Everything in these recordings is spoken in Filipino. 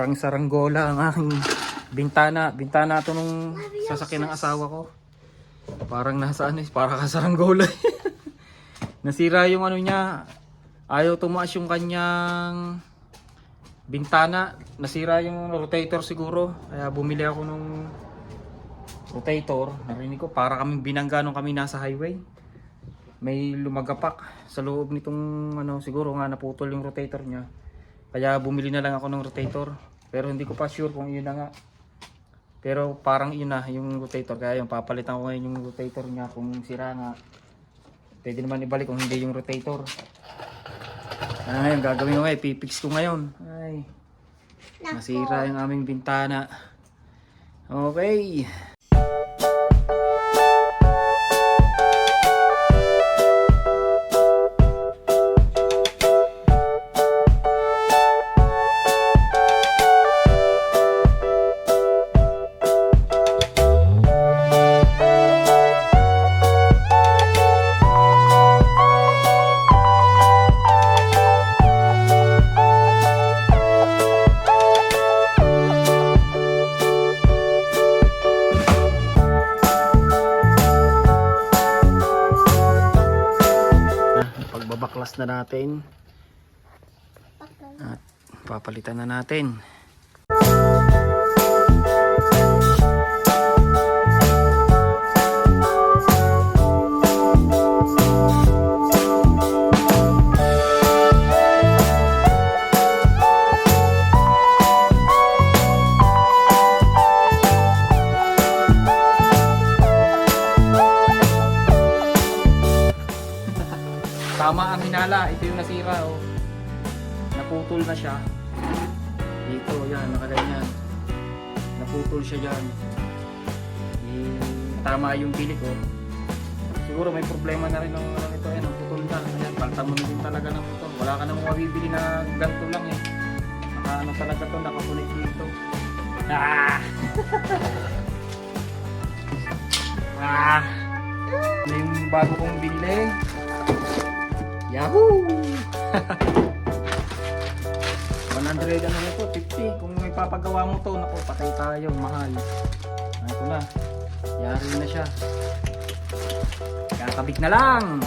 Parang saranggola ang aking bintana. Bintana ito nung sasakyan ng asawa ko. Parang nasa ano, para ka saranggola. Nasira yung ano niya. Ayaw tumaas yung kanyang bintana. Nasira yung rotator siguro. Kaya bumili ako nung rotator. Narinig ko para kaming binangga nung kami nasa highway. May lumagapak sa loob nitong ano, siguro nga naputol yung rotator niya. Kaya bumili na lang ako ng rotator. Pero hindi ko pa sure kung yun na nga. Pero parang yun na yung rotator. Kaya yung papalitan ko ngayon yung rotator niya. Kung sira nga, pwede naman ibalik kung hindi yung rotator. Ano ngayon, gagawin ko ngayon, pipix ko ngayon. Ay, nasira yung aming bintana. Okay. Pagbabaklas na natin at papalitan na natin. Tama ang hinala, ito yung nasira oh. Naputol na siya. Dito, yan, nakaganyan. Naputol siya dyan. Tama yung bilik oh. Siguro may problema na rin ng ito, yan, naputol na. Ayan, palta mo na din talaga ng ito. Wala ka namang mabibili na ganito lang eh. Ano talaga ito, nakakulit dito. Ah! Ah! Ano yung bago kong binili? Yahoo! 100 ano nito, 50. Kung may papagawa mo to, naku, patay tayo, mahal. Ito na. Yari na siya. Kakabit na lang.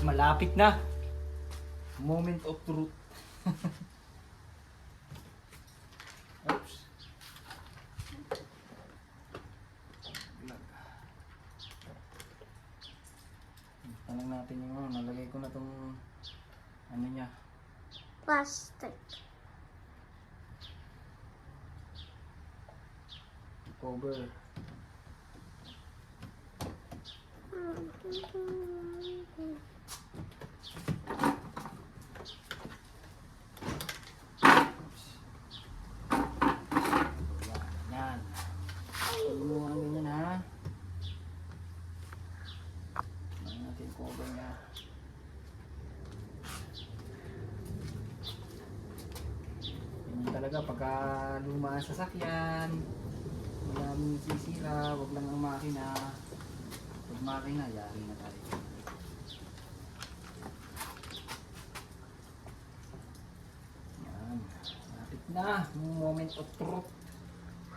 Malapit na. Moment of truth. Oops. Tanong natin yung nalagay ko na tong ano niya. Plastic. Cover. Yan. Hindi mo ang ganyan ha. Ano natin cover niya. Ganyan talaga pagka luma ang sasakyan. Maraming sisira, wag lang ang makina. Pag makina, yari na tayo. Yan. Lapit na. Moment of truth.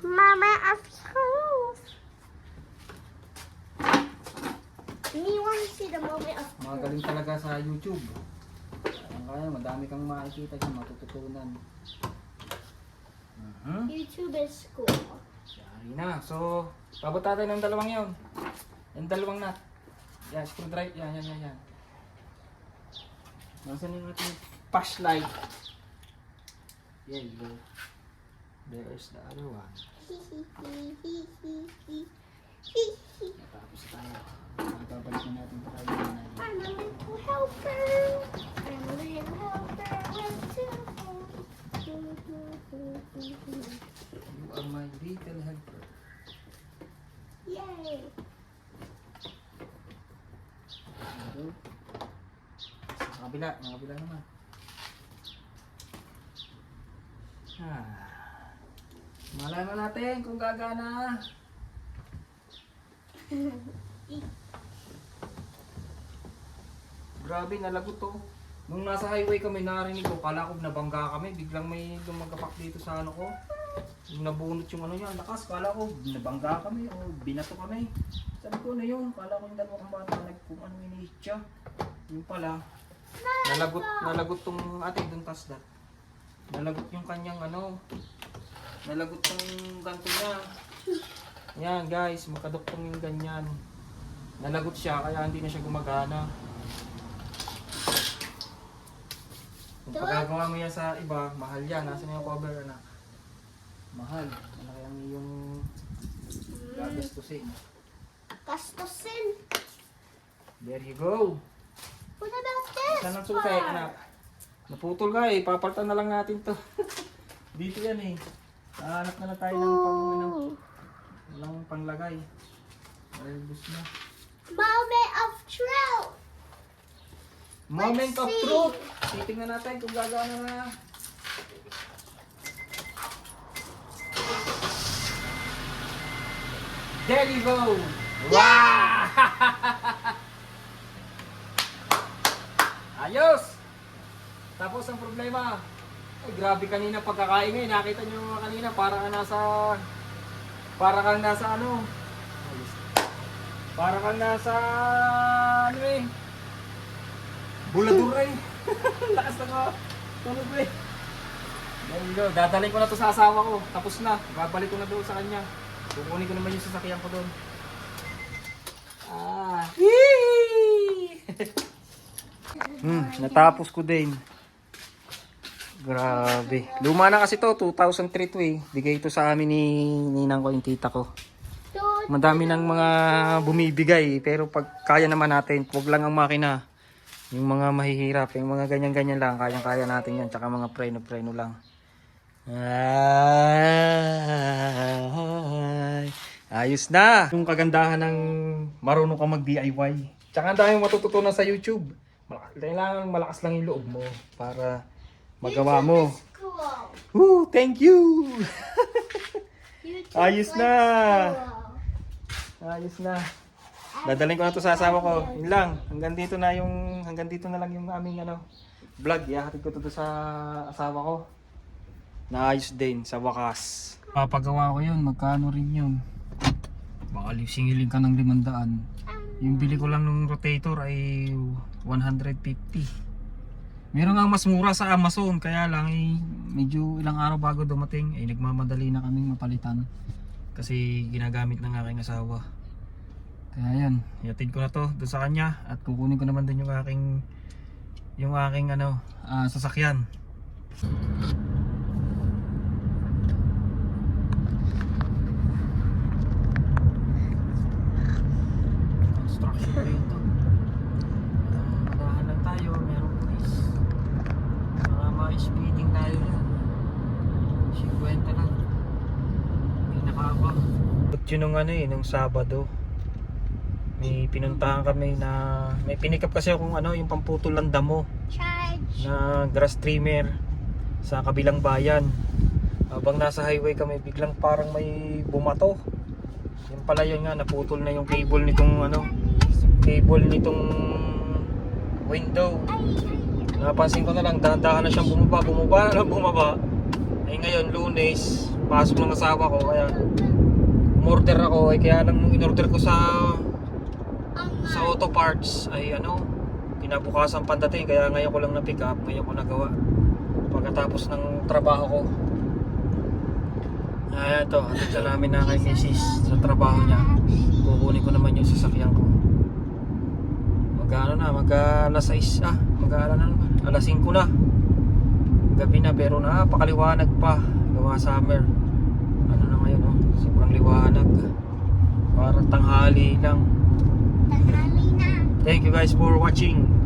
Mama of truth. Me want to see the moment of truth. Magaling talaga sa YouTube. Kaya madami kang makikita dyan, matututunan. YouTube is cool. Yari na. So, pabot tayo ng dalawang yun. Yung dalawang nut. Yan, screwdriver. Yan. Nasaan yung ating flashlight? There you go. There's the other one. Natapos tayo. Babalik na natin pa tayo. I'm a little helper. I'm a little helper. You are my little helper. Yay! Sa kabila naman. Malay mo natin kung gagana. Grabe, nalagot to. Nung nasa highway kami, narinig ko, kala ko nabangga kami. Biglang may lumagapak dito sa ano ko. Yung nabunot yung ano niya, ang lakas. Kala ko nabangga kami o binato kami. Sabi ko na yun, kala ko yung dalawa kang bata kung ano inihit siya. Yung pala, nalagot tong ating dun tasda. Nalagot yung kanyang ano, nalagot tong ganto niya. Yan guys, makadoktong yung ganyan. Nalagot siya kaya hindi na siya gumagana. Kung pagkagawa mo yan sa iba, mahal yan. Nasaan yung cover, anak? Mahal. Ano kaya yung gagastusin? Gastusin. There you go. What about this Saan ang sultay, anak? Naputol ka eh. Papalitan na lang natin to. Dito yan eh. Hahanap na lang tayo ng panglagay. Albus na. Moment of truth. Moment Let's of see. truth. Titingnan natin kung gagana na. There you go. Wow! Ayos! Tapos ang problema. Ay, grabe kanina pagkakain ngayon. Nakita nyo kanina para kang nasa ano. Para kang nasa ano eh. Buladura eh. Lakas na ko. Tunog eh. There you go. Dadalhin ko na to sa asawa ko. Tapos na. Babalik ko na doon sa kanya. Kukunin ko naman yung sasakyan ko doon. Natapos ko din. Grabe. Luma na kasi to, 2003 to eh. Bigay ito sa amin ni ninang ko, yung tita ko. Madami ng mga bumibigay, pero pag kaya naman natin, wag lang ang makina. Yung mga mahihirap, yung mga ganyan-ganyan lang, kayang-kaya natin yan. Tsaka mga preno-preno lang. Ayos na! Yung kagandahan ng marunong ka mag-DIY. Tsaka ang daming matututunan sa YouTube. Kailangan malakas lang yung loob mo para magawa mo. Woo! Thank you! Ayos na! Ayos na. Dadalhin ko na to sa asawa ko. Yun lang. Hanggang dito na lang yung aming vlog. Ihahatid ko to sa asawa ko. Naayos din sa wakas. Papagawa ko yun. Magkano rin yun? Baka singilin ka ng 500. Yung bili ko lang ng rotator ay 150. Meron nga mas mura sa Amazon. Kaya lang medyo ilang araw bago dumating. Nagmamadali na kaming mapalitan. Kasi ginagamit ng aking asawa. Kaya yan, ihatid ko na to doon sa kanya at kukunin ko naman din yung aking sasakyan. Construction dito. Madahan lang tayo, merong pulis. Baka ma-speeding tayo yan. 50 lang. May nakabang. Yun nung Sabado. May pinuntahan kami na may pinikap kasi akong yung pamputol ng damo na grass trimmer sa kabilang bayan. Habang nasa highway kami, biglang parang may bumato. Yung pala yun nga, naputol na yung cable nitong window. Napansin ko na lang, dahan-dahan na siyang bumaba. Ay ngayon, Lunes, pasok ng asawa ko, kaya umorder ako. Kaya lang nung in-order ko sa auto parts ay kinabukasan pandating, kaya ngayon ko lang na pick up, ngayon ko nagawa pagkatapos ng trabaho ko. Ayan to, atid na namin na kay Mrs. sa trabaho niya. Kukunin ko naman yung sasakyan ko. Alas 6 alas 5 na gabi na, pero napakaliwanag pa gawa summer. Ano na ngayon, sobrang liwanag, parang tanghali lang. Tanghali na. Thank you guys for watching.